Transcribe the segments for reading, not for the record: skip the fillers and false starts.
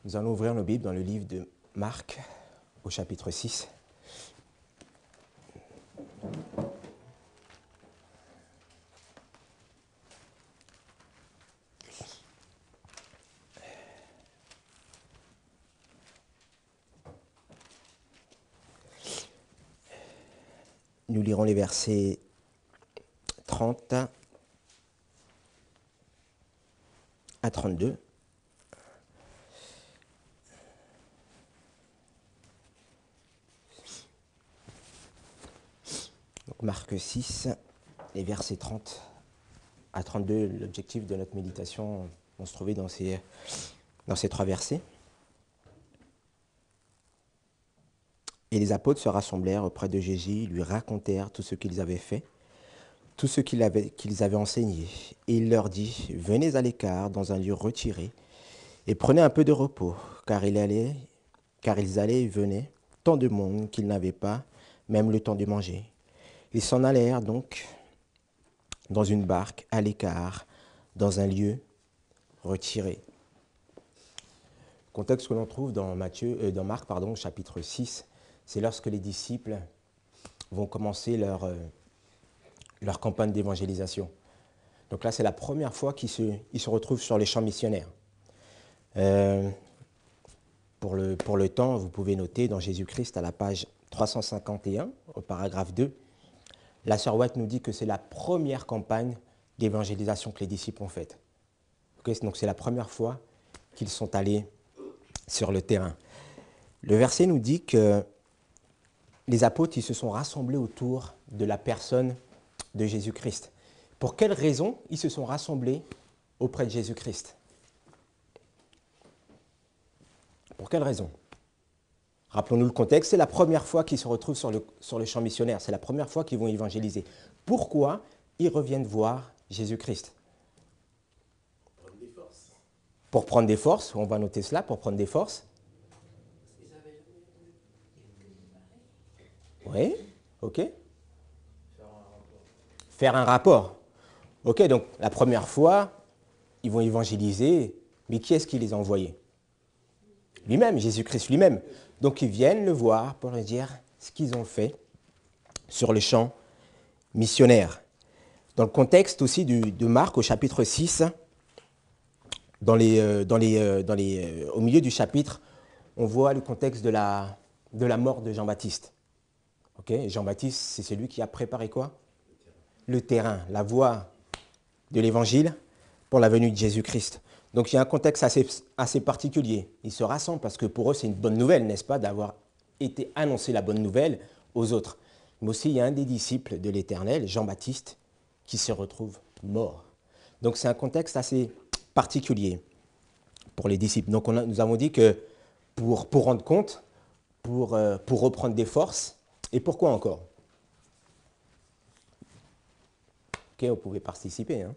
Nous allons ouvrir nos Bibles dans le livre de Marc, au chapitre 6. Nous lirons les versets 30 à 32. Donc Marc 6, les versets 30 à 32. L'objectif de notre méditation va se trouver dans ces trois versets. Et les apôtres se rassemblèrent auprès de Jésus, lui racontèrent tout ce qu'ils avaient fait, tout ce qu'ils avaient enseigné. Et il leur dit, « Venez à l'écart, dans un lieu retiré, et prenez un peu de repos, car ils allaient et venaient, tant de monde qu'ils n'avaient pas même le temps de manger. » Ils s'en allèrent donc dans une barque, à l'écart, dans un lieu retiré. Le contexte que l'on trouve dans Marc, chapitre 6, c'est lorsque les disciples vont commencer leur campagne d'évangélisation. Donc là, c'est la première fois qu'ils se retrouvent sur les champs missionnaires. Pour le temps, vous pouvez noter dans Jésus-Christ, à la page 351, au paragraphe 2, la sœur White nous dit que c'est la première campagne d'évangélisation que les disciples ont faite. Okay, donc c'est la première fois qu'ils sont allés sur le terrain. Le verset nous dit que les apôtres ils se sont rassemblés autour de la personne de Jésus-Christ. Pour quelle raison ils se sont rassemblés auprès de Jésus-Christ? Pour quelle raison? Rappelons-nous le contexte, c'est la première fois qu'ils se retrouvent sur le champ missionnaire, c'est la première fois qu'ils vont évangéliser. Pourquoi ils reviennent voir Jésus-Christ? Pour prendre des forces, on va noter cela, pour prendre des forces. Oui, ok. Faire un rapport. Ok, donc la première fois, ils vont évangéliser, mais qui est-ce qui les a envoyés? Lui-même, Jésus-Christ lui-même. Donc ils viennent le voir pour lui dire ce qu'ils ont fait sur le champ missionnaire. Dans le contexte aussi de Marc au chapitre 6, au milieu du chapitre, on voit le contexte de la mort de Jean-Baptiste. Okay, Jean-Baptiste, c'est celui qui a préparé quoi? Le terrain, la voie de l'évangile pour la venue de Jésus-Christ. Donc il y a un contexte assez particulier. Ils se rassemblent parce que pour eux, c'est une bonne nouvelle, n'est-ce pas, d'avoir été annoncé la bonne nouvelle aux autres. Mais aussi, il y a un des disciples de l'Éternel, Jean-Baptiste, qui se retrouve mort. Donc c'est un contexte assez particulier pour les disciples. Donc nous avons dit que pour rendre compte, pour reprendre des forces, et pourquoi encore? Ok, vous pouvez participer. Hein.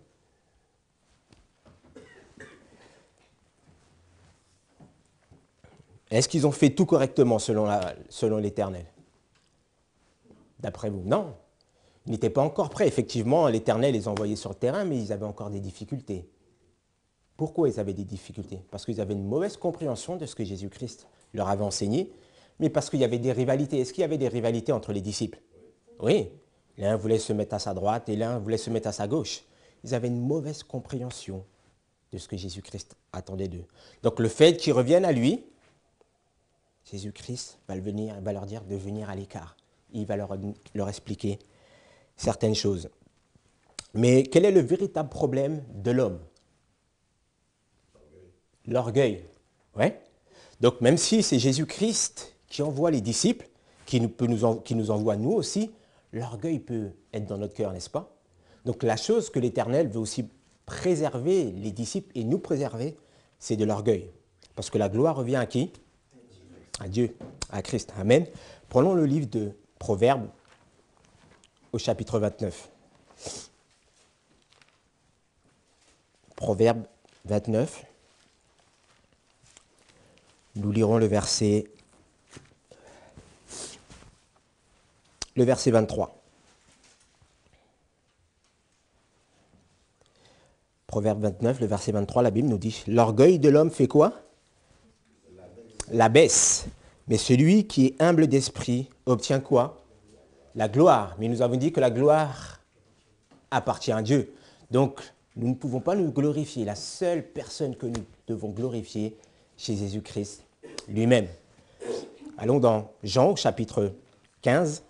Est-ce qu'ils ont fait tout correctement selon l'Éternel? D'après vous? Non. Ils n'étaient pas encore prêts. Effectivement, l'Éternel les envoyait sur le terrain, mais ils avaient encore des difficultés. Pourquoi ils avaient des difficultés? Parce qu'ils avaient une mauvaise compréhension de ce que Jésus-Christ leur avait enseigné, mais parce qu'il y avait des rivalités. Est-ce qu'il y avait des rivalités entre les disciples? Oui. L'un voulait se mettre à sa droite et l'un voulait se mettre à sa gauche. Ils avaient une mauvaise compréhension de ce que Jésus-Christ attendait d'eux. Donc le fait qu'ils reviennent à lui, Jésus-Christ va leur dire de venir à l'écart. Il va leur expliquer certaines choses. Mais quel est le véritable problème de l'homme? L'orgueil. Ouais. Donc même si c'est Jésus-Christ qui envoie les disciples, qui nous envoie nous aussi, l'orgueil peut être dans notre cœur, n'est-ce pas? Donc la chose que l'Éternel veut aussi préserver les disciples et nous préserver, c'est de l'orgueil. Parce que la gloire revient à qui? À Dieu, à Christ. Amen. Prenons le livre de Proverbes au chapitre 29. Proverbe 29. Nous lirons le verset 23. Proverbe 29, le verset 23, la Bible nous dit « L'orgueil de l'homme fait quoi? l'abaisse. Mais celui qui est humble d'esprit obtient quoi? La gloire. Mais nous avons dit que la gloire appartient à Dieu. Donc, nous ne pouvons pas nous glorifier. La seule personne que nous devons glorifier, c'est Jésus-Christ lui-même. Allons dans Jean au chapitre 15.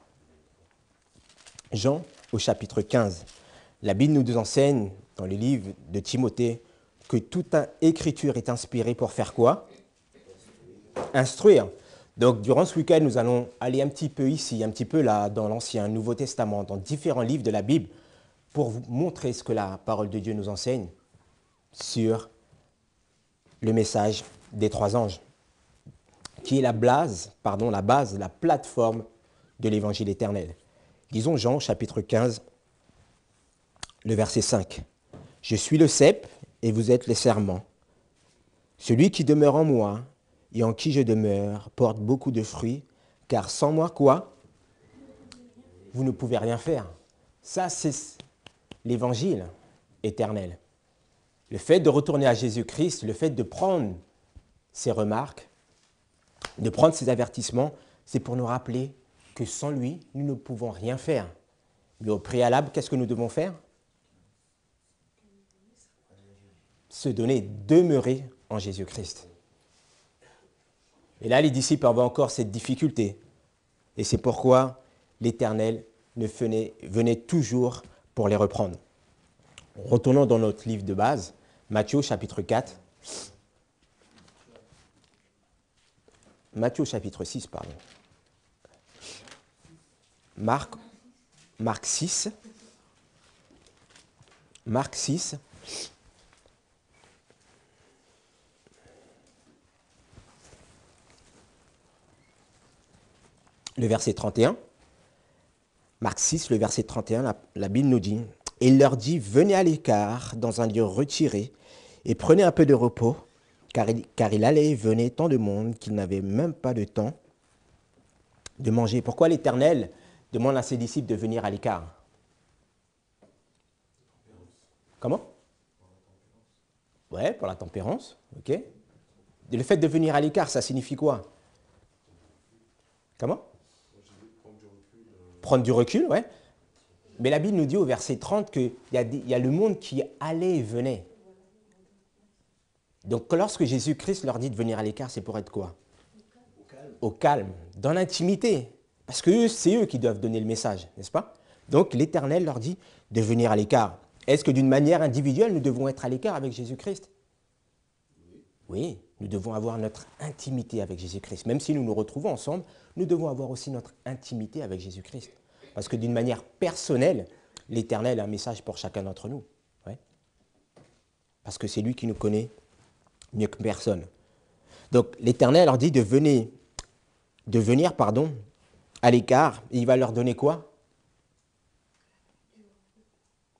Jean au chapitre 15. La Bible nous enseigne, dans le livre de Timothée, que toute écriture est inspirée pour faire quoi? Instruire. Donc, durant ce week-end, nous allons aller un petit peu ici, un petit peu là, dans l'Ancien, Nouveau Testament, dans différents livres de la Bible, pour vous montrer ce que la parole de Dieu nous enseigne sur le message des trois anges, qui est la base, la plateforme de l'évangile éternel. Disons Jean, chapitre 15, le verset 5. « Je suis le cep et vous êtes les serments. Celui qui demeure en moi et en qui je demeure porte beaucoup de fruits, car sans moi, quoi? Vous ne pouvez rien faire. » Ça, c'est l'évangile éternel. Le fait de retourner à Jésus-Christ, le fait de prendre ses remarques, de prendre ses avertissements, c'est pour nous rappeler que sans lui, nous ne pouvons rien faire. Mais au préalable, qu'est-ce que nous devons faire? Se donner, demeurer en Jésus-Christ. Et là, les disciples avaient encore cette difficulté. Et c'est pourquoi l'Éternel venait toujours pour les reprendre. Retournons dans notre livre de base, Matthieu chapitre 4. Matthieu chapitre 6, pardon. Marc 6. Marc 6. Le verset 31. Marc 6, le verset 31, la Bible nous dit, « Et il leur dit, venez à l'écart, dans un lieu retiré, et prenez un peu de repos, car il allait et venait tant de monde qu'il n'avait même pas de temps de manger. » Pourquoi l'Éternel demande à ses disciples de venir à l'écart? Comment? Ouais, pour la tempérance, ok. Et le fait de venir à l'écart, ça signifie quoi? Comment? Prendre du recul, ouais. Mais la Bible nous dit au verset 30 qu'il y a le monde qui allait et venait. Donc lorsque Jésus-Christ leur dit de venir à l'écart, c'est pour être quoi? Au calme, dans l'intimité. Parce que c'est eux qui doivent donner le message, n'est-ce pas? Donc l'Éternel leur dit de venir à l'écart. Est-ce que d'une manière individuelle, nous devons être à l'écart avec Jésus-Christ? Oui, nous devons avoir notre intimité avec Jésus-Christ. Même si nous nous retrouvons ensemble, nous devons avoir aussi notre intimité avec Jésus-Christ. Parce que d'une manière personnelle, l'Éternel a un message pour chacun d'entre nous. Ouais. Parce que c'est lui qui nous connaît mieux que personne. Donc l'Éternel leur dit de venir à l'écart, et il va leur donner quoi?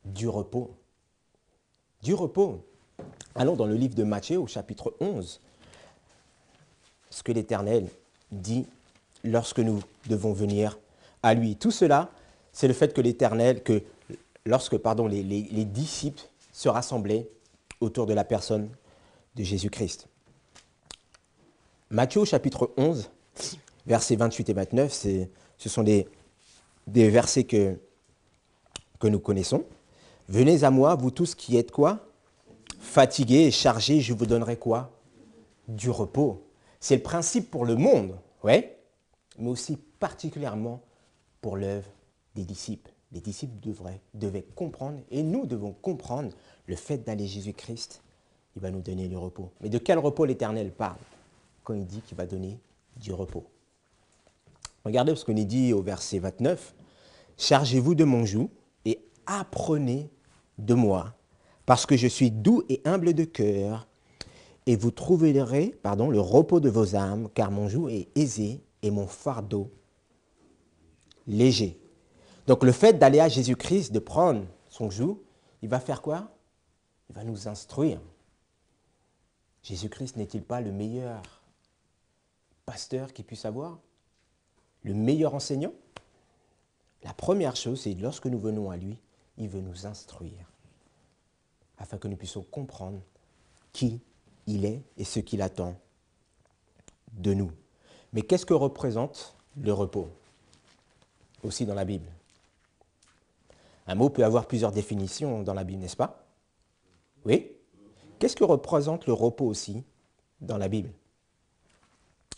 Du repos. Du repos. Allons dans le livre de Matthieu au chapitre 11. Ce que l'Éternel dit lorsque nous devons venir à lui. Tout cela, c'est le fait que lorsque les disciples se rassemblaient autour de la personne de Jésus-Christ. Matthieu chapitre 11, versets 28 et 29, ce sont des versets que nous connaissons. « Venez à moi, vous tous qui êtes quoi? Fatigués et chargés, je vous donnerai quoi? Du repos. » C'est le principe pour le monde, ouais, mais aussi particulièrement pour l'œuvre des disciples. Les disciples devaient comprendre, et nous devons comprendre, le fait d'aller Jésus-Christ, il va nous donner le repos. Mais de quel repos l'Éternel parle quand il dit qu'il va donner du repos? Regardez ce qu'on est dit au verset 29. « Chargez-vous de mon joug et apprenez de moi, parce que je suis doux et humble de cœur, et vous trouverez le repos de vos âmes, car mon joug est aisé et mon fardeau léger. » Donc le fait d'aller à Jésus-Christ, de prendre son joug, il va faire quoi? Il va nous instruire. Jésus-Christ n'est-il pas le meilleur pasteur qu'il puisse avoir? Le meilleur enseignant? La première chose, c'est lorsque nous venons à lui, il veut nous instruire, afin que nous puissions comprendre qui il est et ce qu'il attend de nous. Mais qu'est-ce que représente le repos? Aussi dans la Bible. Un mot peut avoir plusieurs définitions dans la Bible, n'est-ce pas? Oui? Qu'est-ce que représente le repos aussi dans la Bible?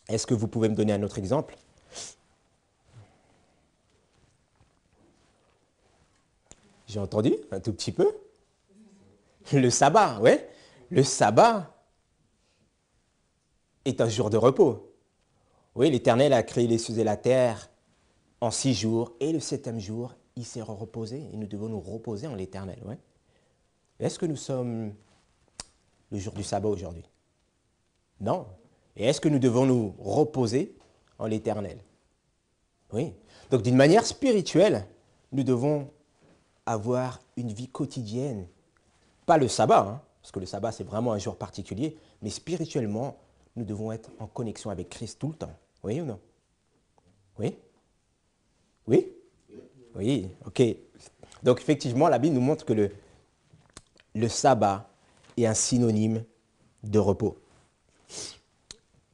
Est-ce que vous pouvez me donner un autre exemple? J'ai entendu un tout petit peu. Le sabbat, oui. Le sabbat est un jour de repos. Oui, l'Éternel a créé les cieux et la terre en 6 jours, et le 7e jour, il s'est reposé, et nous devons nous reposer en l'Éternel. Ouais. Est-ce que nous sommes le jour du sabbat aujourd'hui? Non. Et est-ce que nous devons nous reposer en l'Éternel? Oui. Donc d'une manière spirituelle, nous devons avoir une vie quotidienne. Pas le sabbat, hein, parce que le sabbat c'est vraiment un jour particulier, mais spirituellement, nous devons être en connexion avec Christ tout le temps. Oui ou non? Oui? Oui? Oui, ok. Donc effectivement, la Bible nous montre que le sabbat est un synonyme de repos.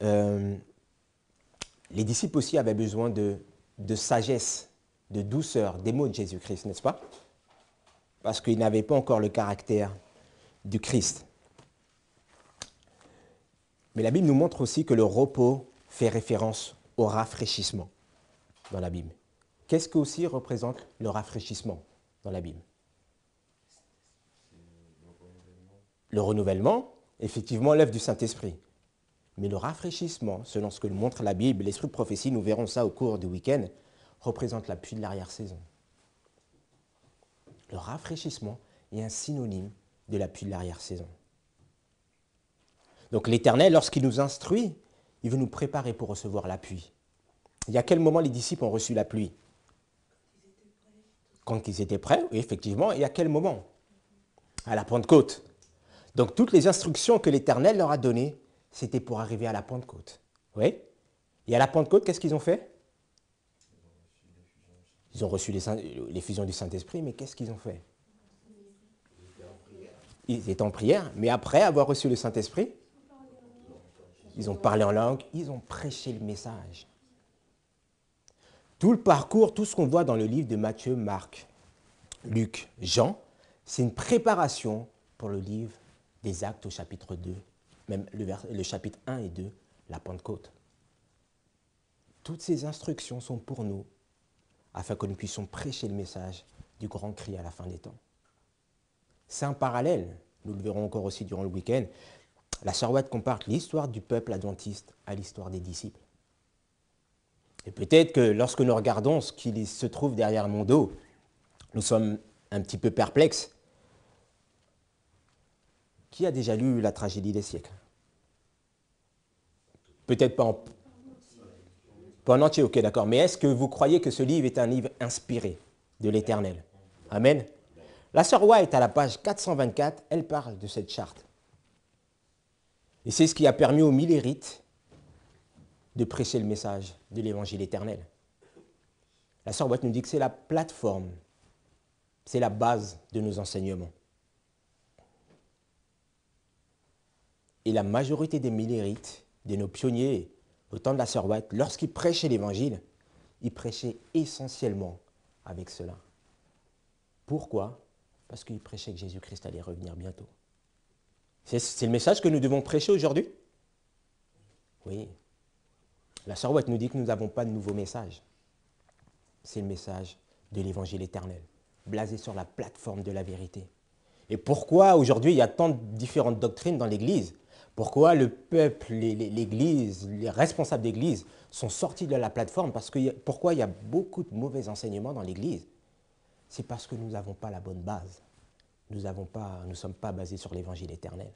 Les disciples aussi avaient besoin de sagesse, de douceur, des mots de Jésus-Christ, n'est-ce pas? Parce qu'ils n'avaient pas encore le caractère du Christ. Mais la Bible nous montre aussi que le repos fait référence au rafraîchissement dans la Bible. Qu'est-ce que aussi représente le rafraîchissement dans la Bible? Le renouvellement, effectivement, l'œuvre du Saint-Esprit. Mais le rafraîchissement, selon ce que nous montre la Bible, l'esprit de prophétie, nous verrons ça au cours du week-end, représente la pluie de l'arrière-saison. Le rafraîchissement est un synonyme de la pluie de l'arrière-saison. Donc l'Éternel, lorsqu'il nous instruit, il veut nous préparer pour recevoir la pluie. Et à quel moment les disciples ont reçu la pluie? Quand ils étaient prêts, oui, effectivement. Et à quel moment? À la Pentecôte. Donc toutes les instructions que l'Éternel leur a données, c'était pour arriver à la Pentecôte. Oui. Et à la Pentecôte, qu'est-ce qu'ils ont fait? Ils ont reçu l'effusion du Saint-Esprit, mais qu'est-ce qu'ils ont fait? Ils étaient en prière, mais après avoir reçu le Saint-Esprit, ils ont parlé en langue, ils ont prêché le message. Tout le parcours, tout ce qu'on voit dans le livre de Matthieu, Marc, Luc, Jean, c'est une préparation pour le livre des Actes au chapitre 2, même le chapitre 1 et 2, la Pentecôte. Toutes ces instructions sont pour nous, afin que nous puissions prêcher le message du grand cri à la fin des temps. C'est un parallèle, nous le verrons encore aussi durant le week-end. La sœur Watt compare l'histoire du peuple adventiste à l'histoire des disciples. Et peut-être que lorsque nous regardons ce qui se trouve derrière mon dos, nous sommes un petit peu perplexes. Qui a déjà lu la tragédie des siècles? Peut-être pas en entier, ok, d'accord. Mais est-ce que vous croyez que ce livre est un livre inspiré de l'Éternel? Amen. La sœur White, à la page 424, elle parle de cette charte. Et c'est ce qui a permis aux millérites de prêcher le message de l'évangile éternel. La sœur White nous dit que c'est la plateforme, c'est la base de nos enseignements. Et la majorité des millérites, de nos pionniers, au temps de la sœur White, lorsqu'ils prêchaient l'évangile, ils prêchaient essentiellement avec cela. Pourquoi? Parce qu'ils prêchaient que Jésus-Christ allait revenir bientôt. C'est le message que nous devons prêcher aujourd'hui? Oui. La sœur White nous dit que nous n'avons pas de nouveau message. C'est le message de l'évangile éternel, basé sur la plateforme de la vérité. Et pourquoi aujourd'hui il y a tant de différentes doctrines dans l'Église? Pourquoi le peuple, l'Église, les responsables d'Église sont sortis de la plateforme? Pourquoi il y a beaucoup de mauvais enseignements dans l'Église? C'est parce que nous n'avons pas la bonne base. Nous ne sommes pas basés sur l'évangile éternel.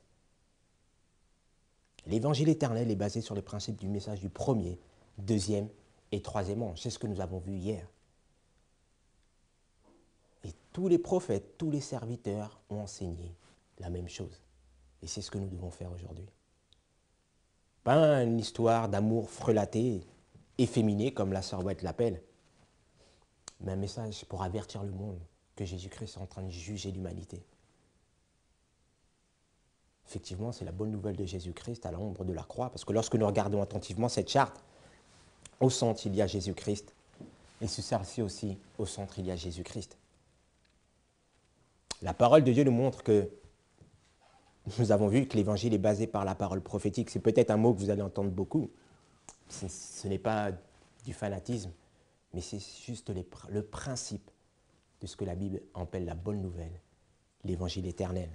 L'évangile éternel est basé sur le principe du message du premier, deuxième et troisième ange. C'est ce que nous avons vu hier. Et tous les prophètes, tous les serviteurs ont enseigné la même chose. Et c'est ce que nous devons faire aujourd'hui. Pas une histoire d'amour frelaté, efféminé, comme la sœur White l'appelle, mais un message pour avertir le monde que Jésus-Christ est en train de juger l'humanité. Effectivement, c'est la bonne nouvelle de Jésus-Christ à l'ombre de la croix, parce que lorsque nous regardons attentivement cette charte, au centre, il y a Jésus-Christ, et sur celle-ci aussi, au centre, il y a Jésus-Christ. La parole de Dieu nous montre que nous avons vu que l'évangile est basé par la parole prophétique. C'est peut-être un mot que vous allez entendre beaucoup. Ce n'est pas du fanatisme, mais c'est juste le principe de ce que la Bible appelle la bonne nouvelle, l'évangile éternel.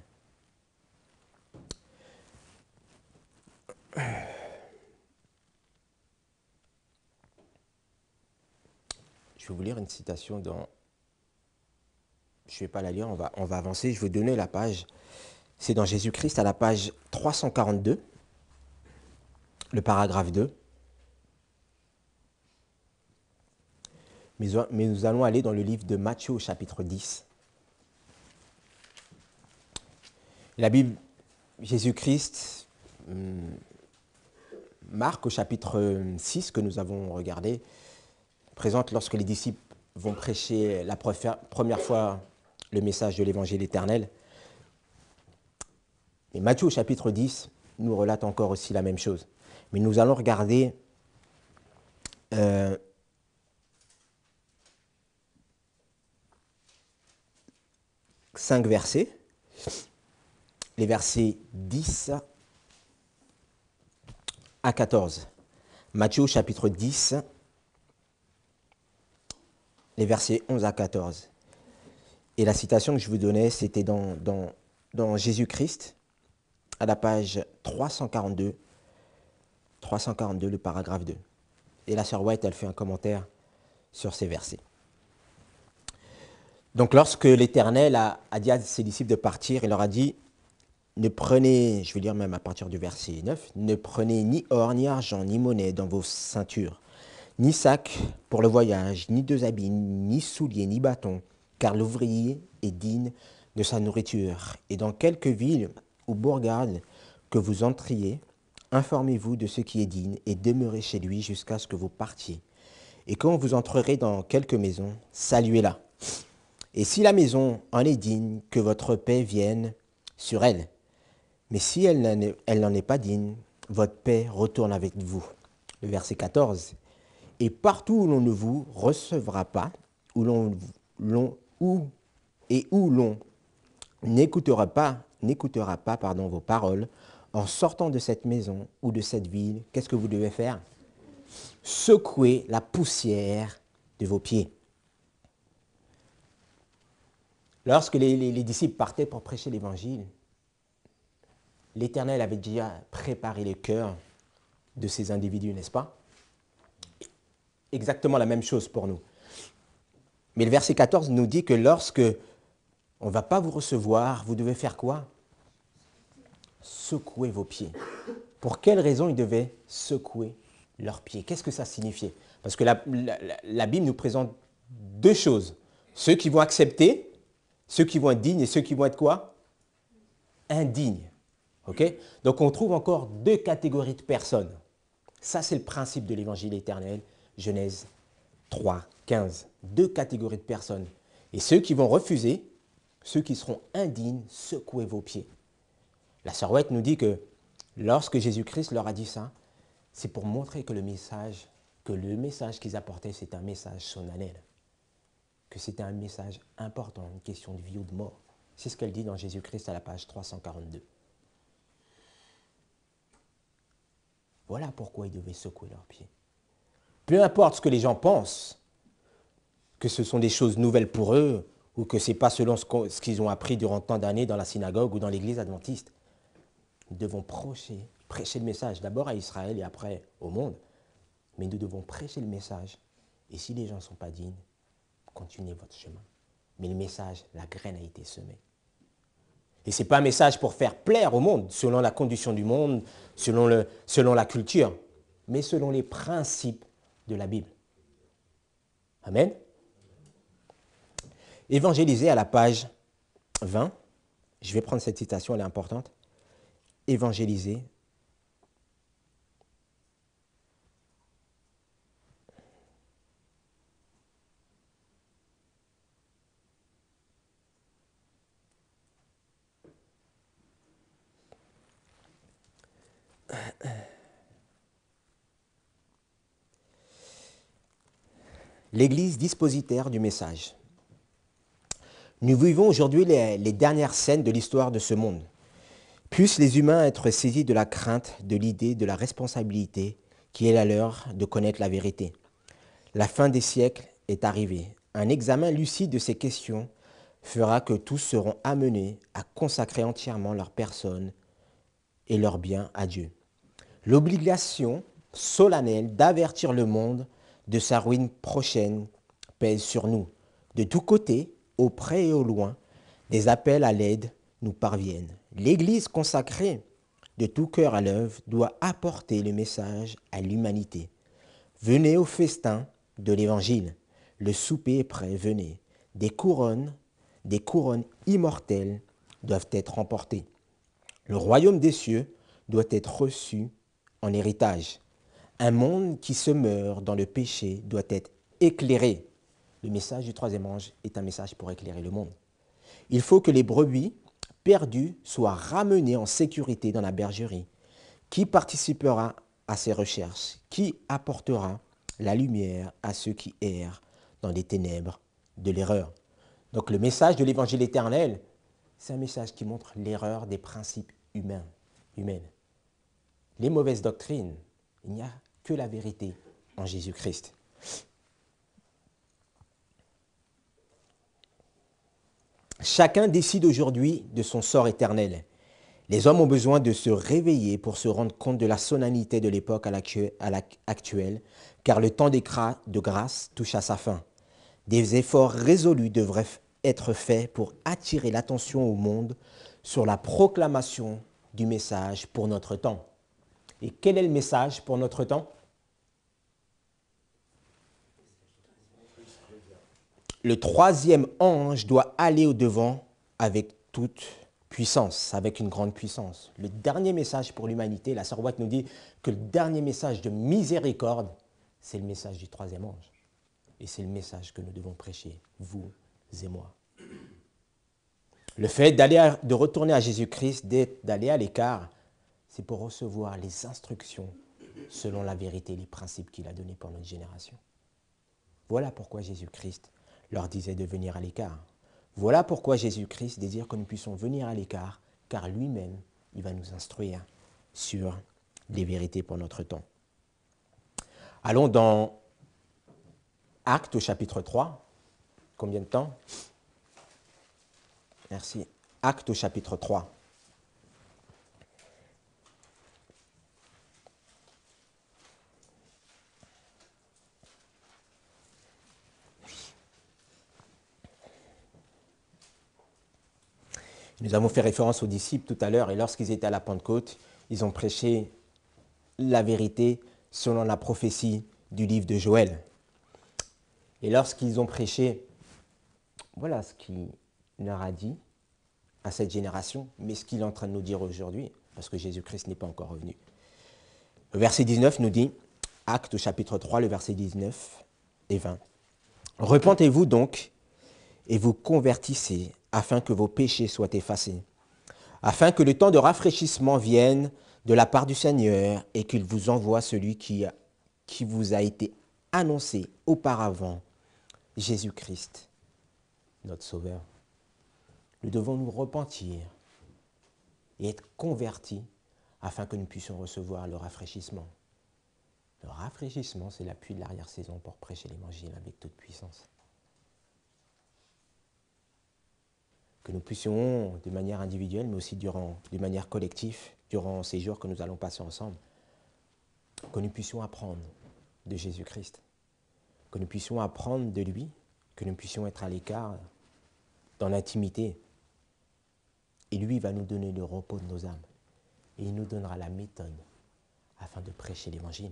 Je vais vous lire une citation dans... Je ne vais pas la lire, on va avancer. Je vais vous donner la page. C'est dans Jésus-Christ à la page 342, le paragraphe 2. Mais nous allons aller dans le livre de Matthieu au chapitre 10. La Bible, Jésus-Christ, Marc au chapitre 6 que nous avons regardé, présente lorsque les disciples vont prêcher la première fois le message de l'évangile éternel. Et Matthieu au chapitre 10 nous relate encore aussi la même chose. Mais nous allons regarder 5 versets, les versets 10 à 14. Matthieu chapitre 10, les versets 11 à 14. Et la citation que je vous donnais, c'était dans Jésus-Christ, à la page 342, le paragraphe 2. Et la sœur White, elle fait un commentaire sur ces versets. Donc lorsque l'Éternel a dit à ses disciples de partir, il leur a dit, ne prenez, je vais lire même à partir du verset 9, ne prenez ni or, ni argent, ni monnaie dans vos ceintures, ni sac pour le voyage, ni deux habits, ni souliers, ni bâtons, car l'ouvrier est digne de sa nourriture. Et dans quelque ville ou bourgade que vous entriez, informez-vous de ce qui est digne et demeurez chez lui jusqu'à ce que vous partiez. Et quand vous entrerez dans quelque maison, saluez-la. Et si la maison en est digne, que votre paix vienne sur elle. Mais si elle n'en est pas digne, votre paix retourne avec vous. Le verset 14. Et partout où l'on ne vous recevra pas, où l'on n'écoutera pas vos paroles, en sortant de cette maison ou de cette ville, qu'est-ce que vous devez faire? Secouer la poussière de vos pieds. Lorsque les disciples partaient pour prêcher l'évangile, l'Éternel avait déjà préparé les cœurs de ces individus, n'est-ce pas? Exactement la même chose pour nous. Mais le verset 14 nous dit que lorsque on ne va pas vous recevoir, vous devez faire quoi? Secouer vos pieds. Pour quelle raison ils devaient secouer leurs pieds? Qu'est-ce que ça signifiait? Parce que la Bible nous présente deux choses. Ceux qui vont accepter, ceux qui vont être dignes et ceux qui vont être quoi? Indignes. Okay? Donc on trouve encore deux catégories de personnes. Ça, c'est le principe de l'évangile éternel, Genèse 3, 15. Deux catégories de personnes. Et ceux qui vont refuser, ceux qui seront indignes, secouez vos pieds. La sœur White nous dit que lorsque Jésus-Christ leur a dit ça, c'est pour montrer que le message qu'ils apportaient, c'est un message solennel. Que c'était un message important, une question de vie ou de mort. C'est ce qu'elle dit dans Jésus-Christ à la page 342. Voilà pourquoi ils devaient secouer leurs pieds. Peu importe ce que les gens pensent, que ce sont des choses nouvelles pour eux, ou que ce n'est pas selon ce qu'ils ont appris durant tant d'années dans la synagogue ou dans l'église adventiste, nous devons prêcher le message, d'abord à Israël et après au monde. Mais nous devons prêcher le message. Et si les gens ne sont pas dignes, continuez votre chemin. Mais le message, la graine a été semée. Et ce n'est pas un message pour faire plaire au monde, selon la condition du monde, selon la culture, mais selon les principes de la Bible. Amen. Évangéliser à la page 20. Je vais prendre cette citation, elle est importante. Évangéliser. L'Église dispositaire du message. Nous vivons aujourd'hui les dernières scènes de l'histoire de ce monde. Puissent les humains être saisis de la crainte, de l'idée, de la responsabilité qui est la leur de connaître la vérité. La fin des siècles est arrivée. Un examen lucide de ces questions fera que tous seront amenés à consacrer entièrement leur personne et leurs biens à Dieu. L'obligation solennelle d'avertir le monde de sa ruine prochaine pèse sur nous. De tous côtés, au près et au loin, des appels à l'aide nous parviennent. L'Église consacrée de tout cœur à l'œuvre doit apporter le message à l'humanité. Venez au festin de l'Évangile. Le souper est prêt, venez. Des couronnes immortelles doivent être remportées. Le royaume des cieux doit être reçu en héritage. Un monde qui se meurt dans le péché doit être éclairé. Le message du troisième ange est un message pour éclairer le monde. Il faut que les brebis perdues soient ramenées en sécurité dans la bergerie. Qui participera à ces recherches? Qui apportera la lumière à ceux qui errent dans les ténèbres de l'erreur? Donc le message de l'évangile éternel, c'est un message qui montre l'erreur des principes humaines. Les mauvaises doctrines, il n'y a que la vérité en Jésus-Christ. Chacun décide aujourd'hui de son sort éternel. Les hommes ont besoin de se réveiller pour se rendre compte de la solennité de l'époque actuelle, car le temps de grâce touche à sa fin. Des efforts résolus devraient être faits pour attirer l'attention au monde sur la proclamation du message pour notre temps. Et quel est le message pour notre temps? Le troisième ange doit aller au-devant avec toute puissance, avec une grande puissance. Le dernier message pour l'humanité, la sœur White nous dit que le dernier message de miséricorde, c'est le message du troisième ange. Et c'est le message que nous devons prêcher, vous et moi. Le fait de retourner à Jésus-Christ, d'aller à l'écart, c'est pour recevoir les instructions selon la vérité, les principes qu'il a donnés pour notre génération. Voilà pourquoi Jésus-Christ leur disait de venir à l'écart. Voilà pourquoi Jésus-Christ désire que nous puissions venir à l'écart, car lui-même, il va nous instruire sur les vérités pour notre temps. Allons dans Actes au chapitre 3. Combien de temps? Merci. Actes au chapitre 3. Nous avons fait référence aux disciples tout à l'heure, et lorsqu'ils étaient à la Pentecôte, ils ont prêché la vérité selon la prophétie du livre de Joël. Et lorsqu'ils ont prêché, voilà ce qu'il leur a dit à cette génération, mais ce qu'il est en train de nous dire aujourd'hui, parce que Jésus-Christ n'est pas encore revenu. Le verset 19 nous dit, Actes chapitre 3, le verset 19 et 20. Repentez-vous donc et vous convertissez afin que vos péchés soient effacés, afin que le temps de rafraîchissement vienne de la part du Seigneur et qu'il vous envoie celui qui vous a été annoncé auparavant, Jésus-Christ, notre Sauveur. Nous devons nous repentir et être convertis afin que nous puissions recevoir le rafraîchissement. Le rafraîchissement, c'est l'appui de l'arrière-saison pour prêcher l'Évangile avec toute puissance. Que nous puissions, de manière individuelle, mais aussi de manière collective, durant ces jours que nous allons passer ensemble, que nous puissions apprendre de Jésus-Christ, que nous puissions apprendre de lui, que nous puissions être à l'écart, dans l'intimité. Et lui va nous donner le repos de nos âmes. Et il nous donnera la méthode afin de prêcher l'Évangile.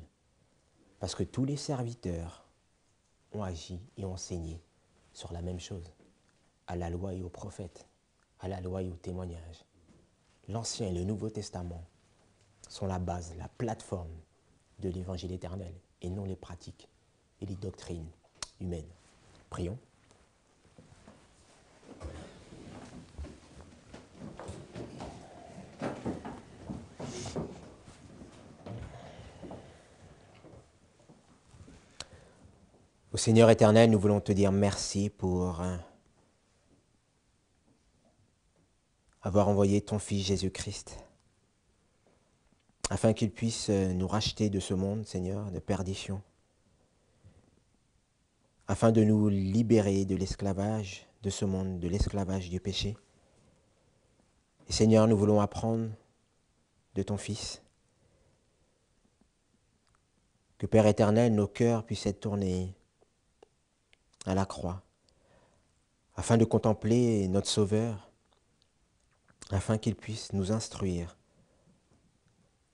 Parce que tous les serviteurs ont agi et enseigné sur la même chose, à la loi et aux prophètes, à la loi et aux témoignages. L'Ancien et le Nouveau Testament sont la base, la plateforme de l'Évangile éternel, et non les pratiques et les doctrines humaines. Prions. Seigneur éternel, nous voulons te dire merci pour avoir envoyé ton Fils Jésus-Christ, afin qu'il puisse nous racheter de ce monde, Seigneur, de perdition, afin de nous libérer de l'esclavage de ce monde, de l'esclavage du péché. Et Seigneur, nous voulons apprendre de ton Fils, que Père éternel, nos cœurs puissent être tournés à la croix, afin de contempler notre Sauveur, afin qu'il puisse nous instruire,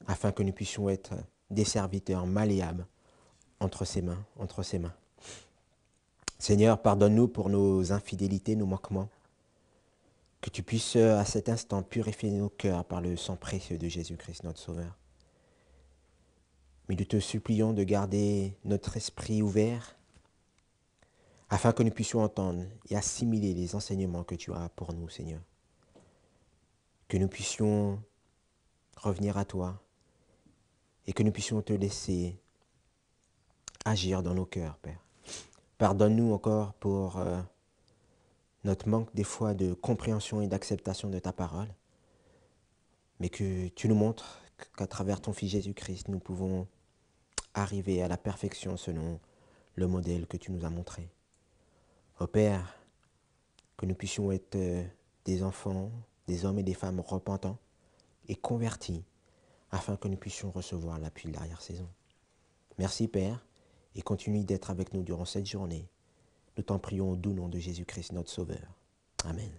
afin que nous puissions être des serviteurs malléables entre ses mains, Seigneur, pardonne-nous pour nos infidélités, nos manquements, que tu puisses à cet instant purifier nos cœurs par le sang précieux de Jésus-Christ, notre Sauveur. Mais nous te supplions de garder notre esprit ouvert, afin que nous puissions entendre et assimiler les enseignements que tu as pour nous, Seigneur. Que nous puissions revenir à toi et que nous puissions te laisser agir dans nos cœurs, Père. Pardonne-nous encore pour notre manque des fois de compréhension et d'acceptation de ta parole, mais que tu nous montres qu'à travers ton Fils Jésus-Christ, nous pouvons arriver à la perfection selon le modèle que tu nous as montré. Ô Père, que nous puissions être des enfants, des hommes et des femmes repentants et convertis, afin que nous puissions recevoir l'appui de l'arrière-saison. Merci Père, et continue d'être avec nous durant cette journée. Nous t'en prions au doux nom de Jésus-Christ, notre Sauveur. Amen.